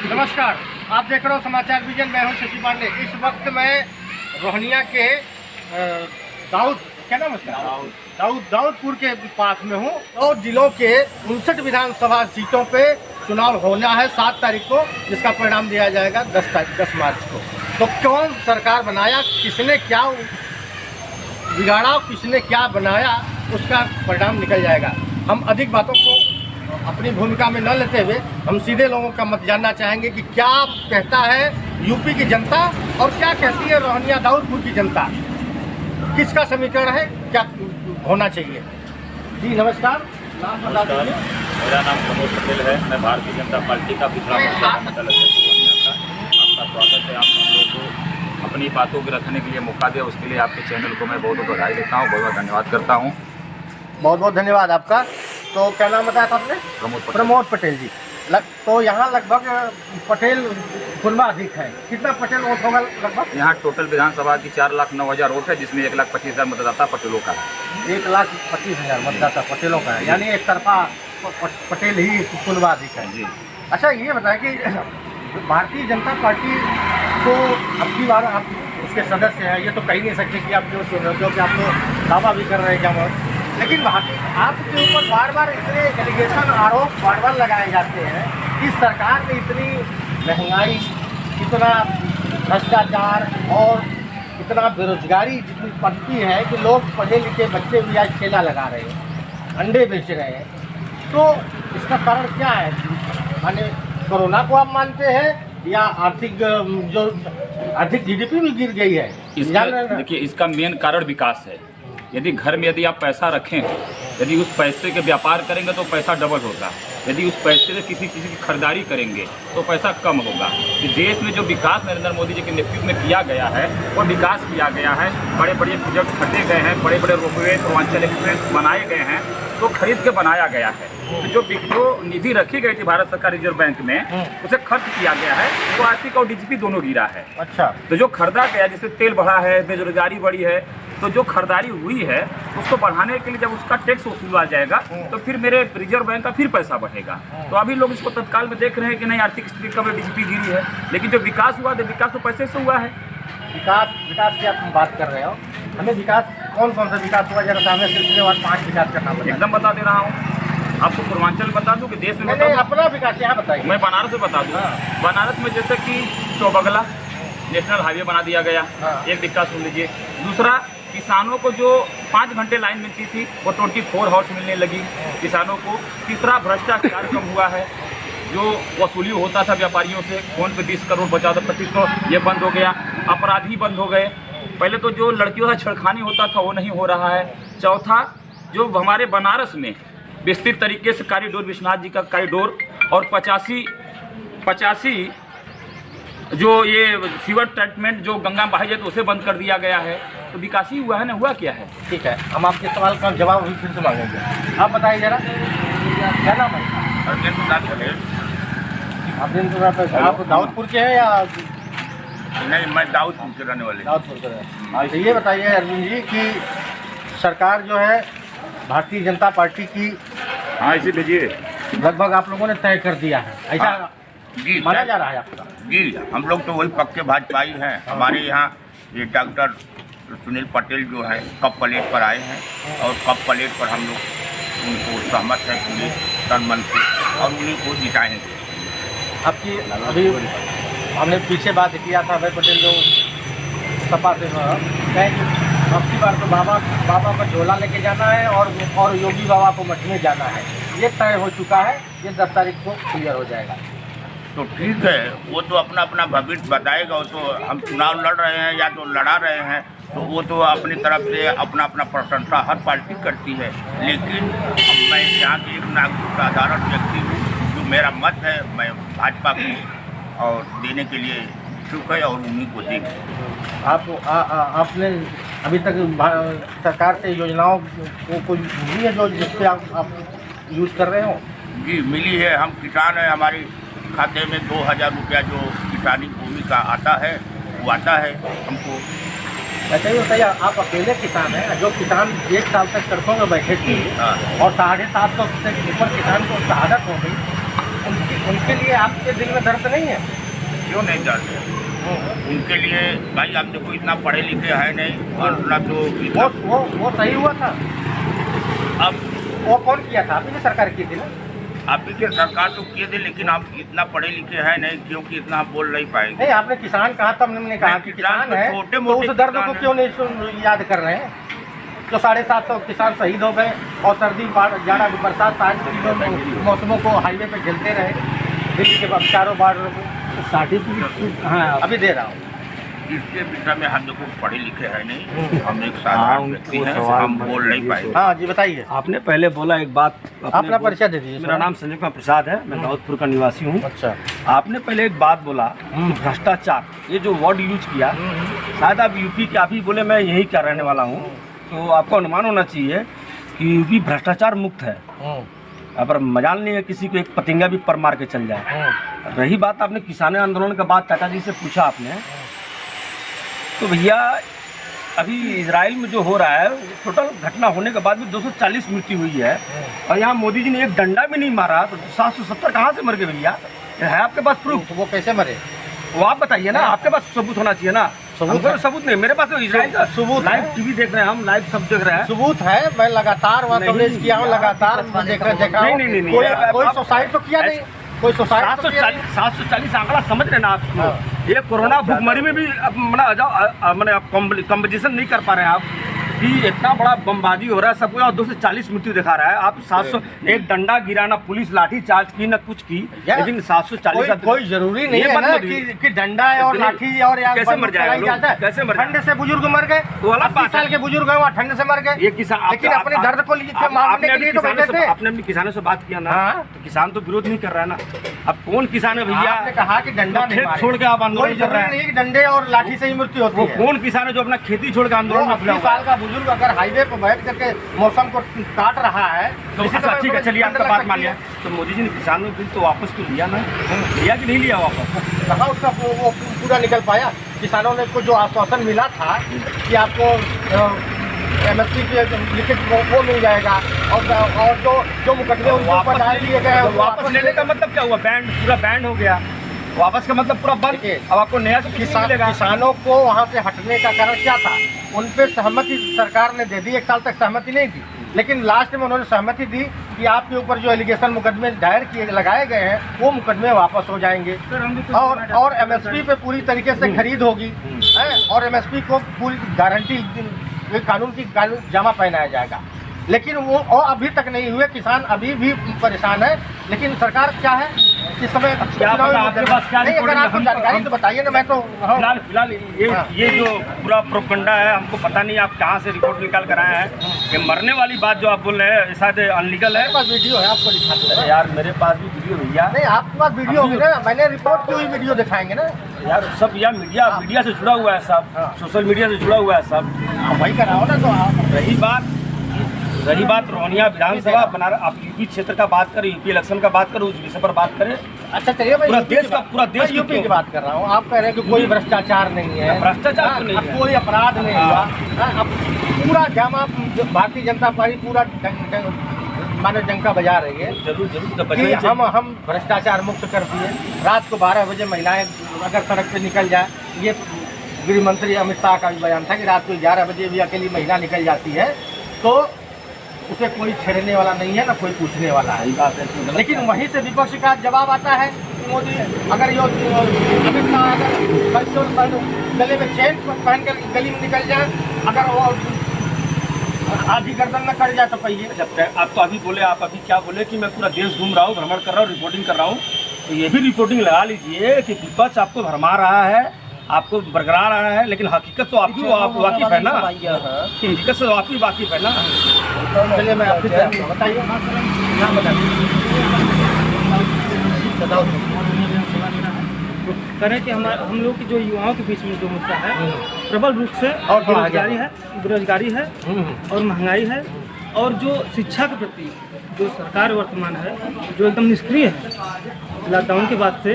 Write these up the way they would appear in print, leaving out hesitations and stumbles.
नमस्कार, आप देख रहे हो समाचार विजन। मैं हूं शशि पांडे। इस वक्त मैं रोहनिया के दाऊदपुर के पास में हूं और जिलों के 59 विधानसभा सीटों पे चुनाव होना है 7 तारीख को, जिसका परिणाम दिया जाएगा 10 मार्च को। तो कौन सरकार बनाया, किसने क्या बिगाड़ा, किसने क्या बनाया, उसका परिणाम निकल जाएगा। हम अधिक बातों को अपनी भूमिका में न लेते हुए हम सीधे लोगों का मत जानना चाहेंगे कि क्या कहता है यूपी की जनता और क्या कहती है रोहनिया दाऊदपुर की जनता। किसका समीकरण है, क्या होना चाहिए। जी नमस्कार, नाम बता दीजिए। मेरा नाम प्रमोद पटेल है। मैं भारतीय जनता पार्टी का पिछड़ा मोर्चा मंडल अध्यक्ष रोहनिया का। आपका स्वागत है। आप हम लोगों को अपनी बातों को रखने के लिए मौका दिया, उसके लिए आपके चैनल को मैं बहुत बहुत बधाई देता हूँ, बहुत बहुत धन्यवाद करता हूँ। बहुत बहुत धन्यवाद आपका। तो क्या नाम बताया था आपने? प्रमोद पटेल जी। तो यहाँ लगभग पटेल कुनबा अधिक है। कितना पटेल वोट होगा लगभग? यहाँ टोटल विधानसभा की 4,09,000 वोट है, जिसमें 1,25,000 मतदाता पटेलों का है। 1,25,000 मतदाता पटेलों का है, यानी एक तरफा पटेल ही कुनबा अधिक है जी। अच्छा, ये बताएं कि भारतीय जनता पार्टी को अब की बार आप उसके सदस्य हैं, ये तो कह नहीं सकते कि आप क्यों सुन रहे हो, क्योंकि आप तो दावा भी कर रहे हैं क्या, लेकिन आपके ऊपर बार बार इतने एलिगेशन, आरोप बार बार लगाए जाते हैं कि सरकार ने इतनी महंगाई, इतना भ्रष्टाचार और इतना बेरोजगारी जितनी पड़ती है कि लोग पढ़े लिखे बच्चे भी आज ठेला लगा रहे हैं, अंडे बेच रहे हैं। तो इसका कारण क्या है? माने कोरोना को आप मानते हैं या आर्थिक जो आर्थिक जीडीपी भी गिर गई है? देखिए, इसका मेन कारण विकास है। यदि घर में यदि आप पैसा रखें, यदि उस पैसे के व्यापार करेंगे तो पैसा डबल होगा। यदि उस पैसे से किसी चीज़ की खरीदारी करेंगे तो पैसा कम होगा। कि देश में जो विकास नरेंद्र मोदी जी के नेतृत्व में किया गया है, वो विकास किया गया है। बड़े बड़े प्रोजेक्ट खरीदे गए हैं, बड़े बड़े रोपवे, पूर्वांचल एक्सप्रेस बनाए गए हैं, तो खरीद के बनाया गया है। जो निधि रखी गई थी भारत सरकार रिजर्व बैंक में, उसे खर्च किया गया है, तो आर्थिक और डीजीपी दोनों गिरा है। अच्छा, तो जो खरीदा गया, जैसे तेल बढ़ा है, बेरोजगारी बढ़ी है, तो जो खरीदारी हुई है उसको बढ़ाने के लिए जब उसका टैक्स वसूला जाएगा तो फिर मेरे रिजर्व बैंक का फिर पैसा बढ़ेगा। तो अभी लोग इसको तत्काल में देख रहे हैं कि नहीं, आर्थिक स्थिति कम है, डीजीपी गिरी है, लेकिन जो विकास हुआ तो विकास तो पैसे से हुआ है। विकास की आप बात कर रहे हो, हमें विकास कौन सा विकास हुआ, जरा सामने सिलसिलेवार 5 विकास का नाम एकदम बता दे रहा हूँ। आपको पूर्वांचल बता दूं कि देश में अपना विकास यहाँ बताइए। मैं बनारस में बता दूँ। बनारस में जैसे कि चौबगला नेशनल हाईवे बना दिया गया, एक विकास सुन लीजिए। दूसरा, किसानों को जो 5 घंटे लाइन मिलती थी वो 24 हॉर्स मिलने लगी किसानों को। तीसरा, भ्रष्टाचार कम हुआ है। जो वसूली होता था व्यापारियों से, फोन पे 20 करोड़ बचा था 25 करोड़, ये बंद हो गया। अपराधी बंद हो गए। पहले तो जो लड़कियों का छेड़खानी होता था वो नहीं हो रहा है। चौथा, जो हमारे बनारस में विस्तृत तरीके से कॉरिडोर, विश्वनाथ जी का कॉरिडोर, और 85 जो ये सीवर ट्रीटमेंट जो गंगा में बहाई जाए तो उसे बंद कर दिया गया है। तो विकास ही हुआ है ना, हुआ क्या है? ठीक है, हम आपके सवाल का जवाब भी फिर से मांगेंगे। आप बताइए जरा, क्या नाम है? आप दाऊदपुर के हैं या नहीं? मैं दाऊदपुर के रहने वाले। दाऊदपुर के हैं। तो ये बताइए अरविंद जी कि सरकार जो है भारतीय जनता पार्टी की, हाँ इसे भेजिए, लगभग आप लोगों ने तय कर दिया है, ऐसा जी माना जा रहा है आपका? जी, हम लोग तो वही पक्के भाजपाई हैं। हमारे यहाँ ये डॉक्टर सुनील पटेल जो है कप प्लेट पर आए हैं, और कप प्लेट पर हम लोग उनको सहमत है पूरे तन मन से, और उन्हीं को जिताएंगे। आपकी अभी हमने पीछे बात किया था, अभय पटेल जो सपा से कहें कि अब की बार तो बाबा का झोला लेके जाना है और योगी बाबा को मठ में जाना है। ये तय हो चुका है, ये 10 तारीख को क्लियर हो जाएगा। तो ठीक है, वो तो अपना अपना भविष्य बताएगा। वो तो हम चुनाव लड़ रहे हैं या तो लड़ा रहे हैं, तो वो तो अपनी तरफ से अपना अपना प्रशंसा हर पार्टी करती है। लेकिन मैं यहाँ के एक नागरिक साधारण व्यक्ति हूँ, जो मेरा मत है, मैं भाजपा को और देने के लिए इच्छुक है और उन्हीं को देंगे। आपने अभी तक सरकार से योजनाओं को मिली है जो जिससे आप यूज़ कर रहे हो? जी मिली है। हम किसान हैं, हमारे खाते में 2000 रुपया जो किसानी भूमि का आता है वो आता है हमको। बताइए, आप अकेले किसान हैं? जो किसान 1 साल तक सड़कों में बैठे थे और 750 से ऊपर किसान को शहादत हो गई, उनकी उनके लिए आपके दिल में दर्द नहीं है? क्यों नहीं जाते? उनके लिए भाई आप देखो इतना पढ़े लिखे है नहीं और ना तो वो सही हुआ था। अब वो कौन किया था? आपने सरकार की थी ना? आप ही के सरकार तो किए थे, लेकिन आप इतना पढ़े लिखे हैं नहीं, क्योंकि इतना आप बोल नहीं पाएंगे। नहीं, आपने किसान कहा तब हमने कहा कि किसान है, तो उस दर्द को क्यों नहीं याद कर रहे हैं? जो 750 किसान शहीद हो गए और सर्दी जाड़ा बरसात तीनों मौसमों को हाईवे पे झेलते रहे, दिल्ली के चारों बार्डर को सर्टिफिकेट हाँ अभी दे रहा हूँ। इसके विषय में हम देखो पढ़े लिखे हैं नहीं, हम एक साधारण व्यक्ति हैं, हम बोल नहीं पाएंगे। हाँ जी बताइए। आपने पहले बोला एक बात, अपना परिचय दे दीजिए। मेरा नाम संजय कुमार प्रसाद है, मैं दाऊदपुर का निवासी हूँ। अच्छा, आपने पहले एक बात बोला कि भ्रष्टाचार, ये जो वर्ड यूज किया, शायद आप यूपी के, आप ही बोले मैं यही क्या रहने वाला हूँ, तो आपको अनुमान होना चाहिए कि यूपी भ्रष्टाचार मुक्त है। पर मजाल नहीं है किसी को एक पतिंगा भी पर मार के चल जाए। रही बात आपने किसान आंदोलन के बाद चाचा जी से पूछा आपने, तो भैया अभी इजराइल में जो हो रहा है, टोटल घटना होने के बाद भी 240 मृत्यु हुई है, और यहाँ मोदी जी ने एक डंडा भी नहीं मारा, तो 770 कहाँ से मर गए भैया? है आपके पास प्रूफ? वो कैसे मरे वो आप बताइए ना, आपके पास सबूत होना चाहिए ना। सबूत नहीं, मेरे पास तो इजराइल का सबूत, लाइव टीवी देख रहे हैं हम, लाइव सब देख रहे हैं, सबूत है। मैं लगातार वहाँ कवरेज किया हूँ, लगातार देखा। नहीं, कोई सुसाइड तो किया नहीं, कोई सुसाइड 740 आंकड़ा समझ रहे ना आप? ये कोरोना भुखमरी में भी मैंने कंपटीशन नहीं कर पा रहे हैं आप कि इतना बड़ा बमबाजी हो रहा है सबको, और 240 मृत्यु दिखा रहा है। आप 700 एक डंडा गिराना, पुलिस लाठी चार्ज की ना कुछ की, लेकिन 740 कोई जरूरी नहीं है ना कि डंडा और लाठी और कैसे मर जाएगा? कैसे मर? ठंड से बुजुर्ग मर गए, 80 साल के बुजुर्ग हैं वहाँ ठंड से मर गए। ये किसान, लेकिन अपने दर्द को मांगने के लिए तो बैठे थे। आपने अपने किसानों से बात किया ना, तो किसान तो विरोध नहीं कर रहा है ना। अब कौन किसान है भैया? आपने कहा कि डंडा नहीं मारे, छोड़ के आप आंदोलन कर रहे हैं। डंडे और लाठी से ही मृत्यु होती है। कौन किसान है जो अपना खेती छोड़ के आंदोलन में? 80 साल का बुजुर्ग अगर हाईवे पे बैठ करके मौसम को काट रहा है तो ठीक है, चलिए आपका बात मान लिया, तो मोदी जी ने किसानों बिल तो वापस तो लिया ना, लिया कि नहीं लिया वापस? कहाँ उसका वो पूरा निकल पाया? किसानों ने को जो आश्वासन मिला था कि आपको MSP के लिखित वो मिल जाएगा, और जो मुकदमे उनको ऊपर डाल दिए गए, वापस लेने का मतलब क्या हुआ? बैंड पूरा बैंड हो गया, वापस का मतलब पूरा बंद। अब आपको नया किसानों को वहाँ से हटने का कारण क्या था? उन पर सहमति सरकार ने दे दी, 1 साल तक सहमति नहीं दी, लेकिन लास्ट में उन्होंने सहमति दी कि आपके ऊपर जो एलिगेशन मुकदमे दायर किए लगाए गए हैं वो मुकदमे वापस हो जाएंगे, और MSP पे पूरी तरीके से खरीद होगी, और MSP को पूरी गारंटी कानून की जामा पहनाया जाएगा। लेकिन वो अभी तक नहीं हुए, किसान अभी भी परेशान है। लेकिन सरकार क्या है इस समय? आपके पास क्या नहीं, अगर आपको जानकारी तो बताइए ना। मैं तो फिलहाल ये जो पूरा प्रोपगंडा है, हमको पता नहीं आप कहाँ से रिपोर्ट निकाल कर आए हैं कि मरने वाली बात जो आप बोल रहे हैं शायद अनलीगल है। मेरे पास वीडियो है, आपको दिखाते हैं। यार मेरे पास भी वीडियो भैया। नहीं, आपके पास वीडियो होगी ना, मैंने रिपोर्ट की हुई वीडियो दिखाएंगे ना यार। सब यार मीडिया से जुड़ा हुआ है, सब सोशल मीडिया से जुड़ा हुआ है, सब वही कराओ ना। तो रही बात रोहनिया विधानसभा बनारस, आप यूपी क्षेत्र का बात करें, यूपी इलेक्शन का बात करें, उस विषय पर बात करें। अच्छा चलिए, पूरा देश यूपी की बात कर रहा हूँ। आप कह रहे हैं कि कोई भ्रष्टाचार नहीं है, भ्रष्टाचार तो नहीं है, कोई अपराध नहीं हुआ। अब पूरा जामा भारतीय जनता पार्टी पूरा मानव डंका बजा रही है जरूर हम भ्रष्टाचार मुक्त कर दिए। रात को 12 बजे महिलाएं अगर सड़क पे निकल जाए, ये गृह मंत्री अमित शाह का भी बयान था कि रात को 11 बजे भी अकेली महिला निकल जाती है तो उसे कोई छेड़ने वाला नहीं है, ना कोई पूछने वाला है। लेकिन वहीं से विपक्ष का जवाब आता है कि मोदी अगर अमित शाह अगर गले में चेन पहन कर गली में निकल जाए, अगर वो आधी गर्दन में कट जाए तो पहिए। आप तो अभी बोले, आप अभी क्या बोले कि मैं पूरा देश घूम रहा हूँ, भ्रमण कर रहा हूँ, रिपोर्टिंग कर रहा हूँ, तो ये भी रिपोर्टिंग लगा लीजिए कि विपक्ष आपको भरमा रहा है, आपको बरकरार रहा है, लेकिन हकीकत तो आपको आप वाकिफ है ना, हकीकत से आपकी वाकिफ है ना। चलिए मैं आपसे बताइए, नाम बताइए। करें कि हम लोग की जो युवाओं के बीच में जो मुद्दा है प्रबल रूप से और बेरोजगारी है और महंगाई है, और जो शिक्षा के प्रति जो सरकार वर्तमान है जो एकदम निष्क्रिय है। लॉकडाउन के बाद से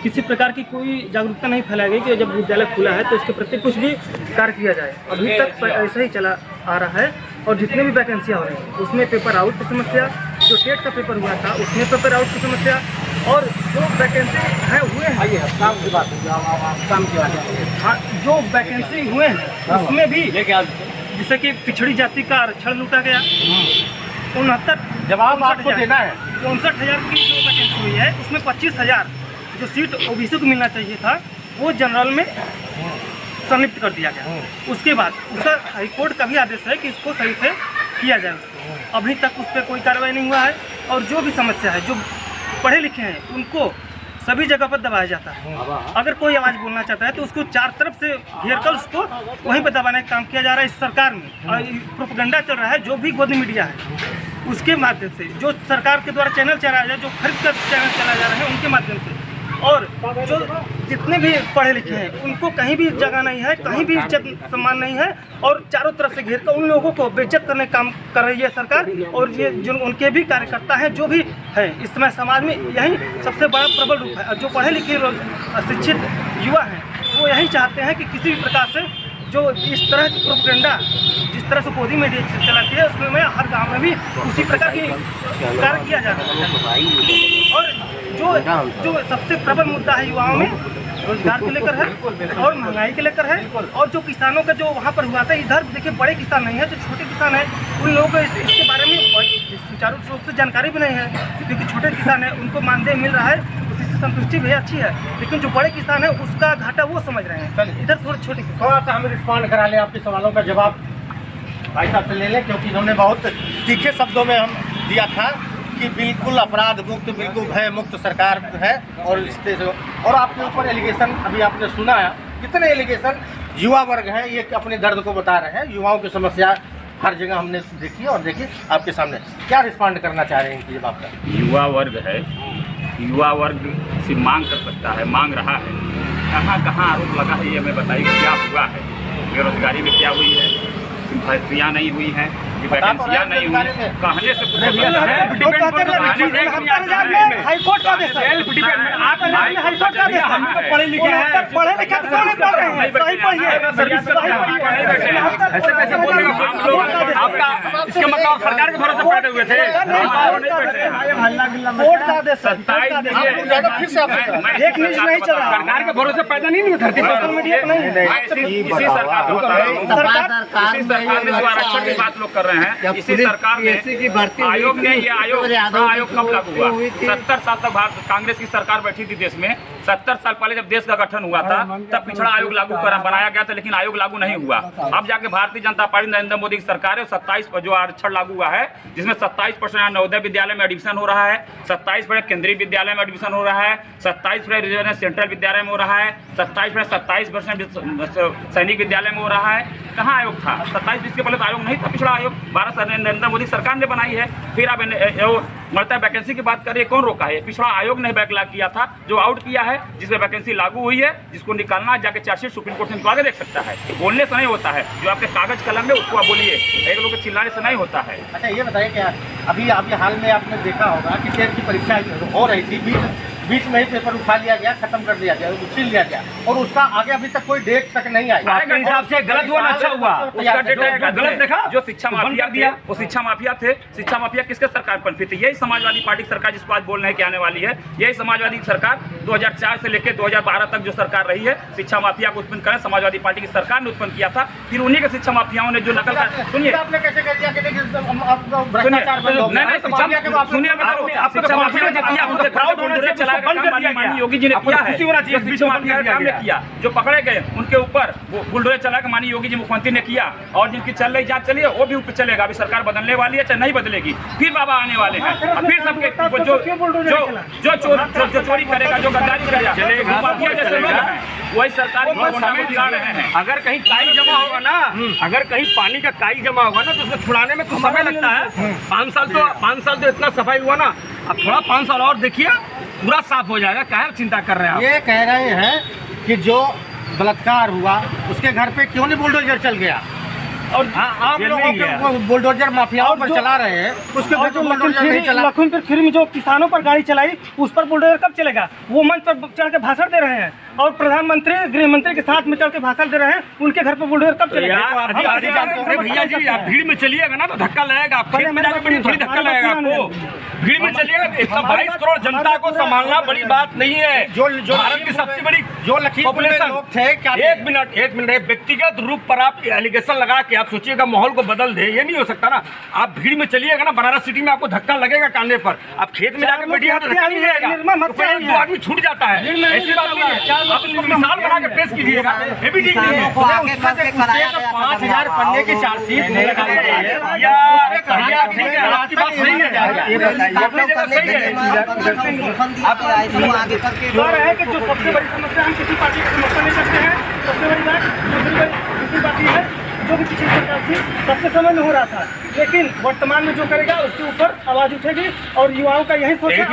किसी प्रकार की कोई जागरूकता नहीं फैलाई गई कि जब विद्यालय खुला है तो उसके प्रति कुछ भी कार्य किया जाए। अभी तक ऐसा ही चला आ रहा है, और जितने भी वैकेंसियाँ हो रही हैं उसमें पेपर आउट की समस्या, जो टेट का पेपर हुआ था उसमें पेपर आउट की समस्या, और जो वैकेंसी है हुए हैं, आइए काम की बात काम की बात हाँ, जो वैकेंसी हुए हैं उसमें भी जैसे कि पिछड़ी जाति का आरक्षण लूटा गया, 69 जवाब आपको देना है। 59,000 की जो वैकेंसी हुई है उसमें 25,000 जो सीट ओबीसी को मिलना चाहिए था वो जनरल में सम्मिलित कर दिया गया। उसके बाद उसका हाईकोर्ट का भी आदेश है कि इसको सही से किया जाए। उसको अभी तक उस पर कोई कार्रवाई नहीं हुआ है और जो भी समस्या है, जो पढ़े लिखे हैं उनको सभी जगह पर दबाया जाता है। अगर कोई आवाज़ बोलना चाहता है तो उसको चार तरफ से घेर कर उसको वहीं पर दबाने का काम किया जा रहा है इस सरकार में। और प्रोपेगेंडा चल रहा है, जो भी गोदी मीडिया है उसके माध्यम से, जो सरकार के द्वारा चैनल चलाया जाए, जो खरीद कर चैनल चलाए जा रहे हैं उनके माध्यम से, और जो जितने भी पढ़े लिखे हैं उनको कहीं भी जगह नहीं है, कहीं भी इज्जत सम्मान नहीं है और चारों तरफ से घेर कर उन लोगों को बेइज्जत करने का काम कर रही है सरकार। और ये जो उनके भी कार्यकर्ता हैं जो भी है इस समय समाज में यही सबसे बड़ा प्रबल रूप है। और जो पढ़े लिखे शिक्षित युवा हैं वो यही चाहते हैं कि किसी भी प्रकार से जो इस तरह की प्रोपेगेंडा जिस तरह से गोदी मीडिया चलाती है उसमें हर गाँव में भी उसी प्रकार की कार्य किया जा रहा है। और जो सबसे प्रबल मुद्दा है युवाओं में रोजगार को लेकर है और महंगाई के लेकर है। और जो किसानों का जो वहाँ पर हुआ था, इधर देखिए बड़े किसान नहीं है, जो छोटे किसान हैं उन लोगों को इसके बारे में सुचारू रूप से जानकारी भी नहीं है, क्योंकि छोटे किसान है उनको मानदेय मिल रहा है, उसी से संतुष्टि भी अच्छी है, लेकिन जो बड़े किसान है उसका घाटा वो समझ रहे हैं। इधर थोड़े छोटे किसान, थोड़ा सा हमें रिस्पॉन्ड करा लें, आपके सवालों का जवाब भाई साहब से ले लें, क्योंकि इन्होंने बहुत तीखे शब्दों में हम दिया था कि बिल्कुल अपराध मुक्त, बिल्कुल भय मुक्त सरकार है। और आपके ऊपर एलिगेशन अभी आपने सुना है, कितने एलिगेशन युवा वर्ग हैं ये अपने दर्द को बता रहे हैं। युवाओं की समस्या हर जगह हमने देखी और देखी आपके सामने। क्या रिस्पॉन्ड करना चाह रहे हैं इनकी जवाब का? युवा वर्ग है, युवा वर्ग से मांग कर सकता है, मांग रहा है। कहाँ कहाँ आरोप लगा है ये हमें बताइए, क्या हुआ है? बेरोजगारी में क्या हुई है? भर्तियाँ नहीं हुई हैं, वैकेंसियाँ नहीं हुई, कहने से हाईकोर्ट का आदेश है, हाईकोर्ट का आदेश है, पढ़े लिखे हैं, पढ़े लिखे कौन पढ़ रहे हैं? सही पढ़िए, ऐसे कैसे बोलेगा? आपका इसके मतलब सरकार के भरोसे बैठे हुए थे। कोर्ट का आदेश है, एक न्यूज़ नहीं चला, सरकार के भरोसे पैदा नहीं हुई धरती पर। मीडिया नहीं, इसी सरकार ने जो आरक्षण की बात लोग कर रहे हैं, इसी सरकार ने आयोग ने ये आयोग कब लागू हुआ? 70 साल तक भारत कांग्रेस की सरकार बैठी थी देश में। 70 साल पहले जब देश का गठन हुआ था तब पिछड़ा आयोग लागू बनाया गया था, लेकिन आयोग लागू नहीं हुआ। अब जाके भारतीय जनता पार्टी नरेंद्र मोदी की सरकार है, 27 पर जो आरक्षण लागू हुआ है, जिसमें 27% नवोदय विद्यालय में एडमिशन हो रहा है, 27% केंद्रीय विद्यालय में एडमिशन हो रहा है, 27% रिजर्व सेंट्रल विद्यालय में हो रहा है, 27% सैनिक विद्यालय में हो रहा है। कहाँ आयोग था? 27 के पहले तो आयोग नहीं था, पिछड़ा आयोग भारत नरेंद्र मोदी सरकार ने बनाई है। फिर आप मरता वैकेंसी की बात करिए, कौन रोका है? पिछड़ा आयोग ने बैकलॉग किया था, जो आउट किया है, जिसमें वैकेंसी लागू हुई है, जिसको निकालना जाके चार्जशीट सुप्रीम कोर्ट से निकाल के देख सकता है। बोलने से नहीं होता है, जो आपके कागज कलम है उसको आप बोलिए, एक लोग के चिल्लाने से नहीं होता है। अच्छा ये बताइए क्या अभी हाल में आपने देखा होगा कि टेट की परीक्षा हो रही थी, बीच में ही पेपर उठा लिया गया, खत्म कर दिया गया, छीन लिया गया और उसका आगे अभी तक कोई डेट तक नहीं आई। आपके हिसाब से गलत हुआ, अच्छा हुआ? उसका डेटा गलत देखा? जो शिक्षा माफिया थे, वो शिक्षा माफिया थे। शिक्षा माफिया किसके सरकार पर थी? यही समाजवादी पार्टी की सरकार जिसको आज बोलने की आने वाली है। यही समाजवादी सरकार 2004 से लेकर 2012 तक जो सरकार रही है, शिक्षा माफिया को उत्पन्न करें समाजवादी पार्टी की सरकार ने उत्पन्न किया था। फिर उन्हीं के शिक्षा माफियाओं ने जो नकल कर, सुनिए आपने कैसे कह दिया कि योगी जी ने किया है, काम ने किया, जो पकड़े गए उनके ऊपर बुलडोजर चला के माननीय योगी जी मुख्यमंत्री ने किया। और जिनकी चल रही जांच चलिए वो भी ऊपर चलेगा। अभी सरकार बदलने वाली है, चाहे नहीं बदलेगी, फिर बाबा आने वाले हैं, फिर सबके जो चोरी करेगा, जो गद्दारी करेगा, माफिया जैसे लोग हैं वही सरकार समय दिला रहे हैं। अगर कहीं काई जमा होगा ना, अगर कहीं पानी का काई जमा होगा ना तो उसको छुड़ाने में कुछ समय लगता है। 5 साल तो इतना सफाई हुआ ना, अब थोड़ा 5 साल और देखिए पूरा साफ हो जाएगा। क्या चिंता कर रहे हैं आप? ये कह रहे हैं कि जो बलात्कार हुआ उसके घर पे क्यों नहीं बुलडोजर चल गया और आप लोगों के बुलडोजर माफियाओं पर चला रहे हैं, उसके बाद जो बुलडोजर नहीं चला। लखीमपुर खीरी में जो किसानों पर गाड़ी चलाई उस पर बुलडोजर कब चलेगा? वो मंच पर चढ़ के भाषण दे रहे हैं और प्रधानमंत्री गृह मंत्री के साथ में चल के भाषण दे रहे हैं, उनके घर पर बुलडोजर कब चलेगा? भैया जी आप भीड़ में चलिएगा ना तो धक्का लगेगा, आप खेत में जाकर बड़ी थोड़ी धक्का लगेगा आपको। भीड़ में चलिएगा, 122 करोड़ जनता को संभालना बड़ी बात नहीं है। जो भारत की सबसे बड़ी जो लखीमपुर लोग थे क्या? एक मिनट व्यक्तिगत रूप पर आप एलिगेशन लगा के आप सोचिएगा माहौल को बदल दे, ये नहीं हो सकता ना। आप भीड़ में चलिएगा ना, बनारस सिटी में आपको धक्का लगेगा कांधे पर, आप खेत में जाकर बैठिएगा तो धक्का नहीं लगेगा, तो दो आदमी छूट जाता है। ऐसी बात नहीं है, आप इसको मिसाल बना के पेश कीजिएगा, ये भी ठीक नहीं है। 5000 पन्ने की चार्जशीट आपकी बात सही है, अपनी जगह सही है। है कि जो सबसे बड़ी समस्या हम किसी पार्टी की समस्या नहीं करते हैं, सबसे बड़ी बात दूसरी पार्टी है जो भी पिछली सरकार थी सबके समय में हो रहा था, लेकिन वर्तमान में जो करेगा उसके ऊपर आवाज उठेगी और युवाओं का यही सोच है।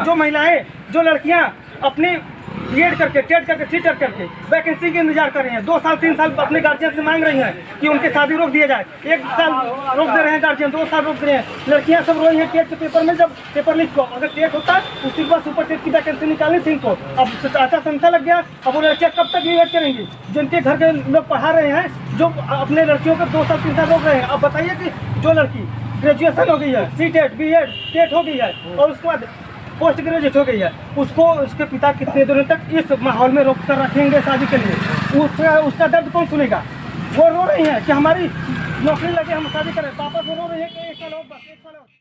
जो महिलाएं, जो लड़कियां अपनी बीएड करके, टेट करके, सीटेट करके वैकेंसी के इंतजार कर रही हैं, 2 साल 3 साल अपने गार्जियन से मांग रही हैं कि उनके शादी रोक दिया जाए, 1 साल रोक दे रहे हैं गार्जियन, 2 साल रोक दे रहे हैं। लड़कियां सब रोई हैं टेट के पेपर में, जब पेपर लीक को अगर टेट होता उसके बाद सुपर टेट की वैकेंसी निकालनी थी इनको, अब आचार संहिता लग गया। अब वो लड़कियां कब तक वेट करेंगी? जिनके घर के लोग पढ़ा रहे हैं, जो अपने लड़कियों को 2 साल 3 साल रोक रहे हैं। अब बताइए कि जो लड़की ग्रेजुएशन हो गई है, सीटेट बीएड टेट हो गई है और उसके बाद पोस्ट ग्रेजुएट हो गई है, उसको उसके पिता कितने दिनों तक इस माहौल में रोक कर रखेंगे शादी के लिए? उसका दर्द कौन सुनेगा? वो रो रही हैं कि हमारी नौकरी लगे, हम शादी करें। पापा को रो रही है कि 1 साल और बस 1 साल और।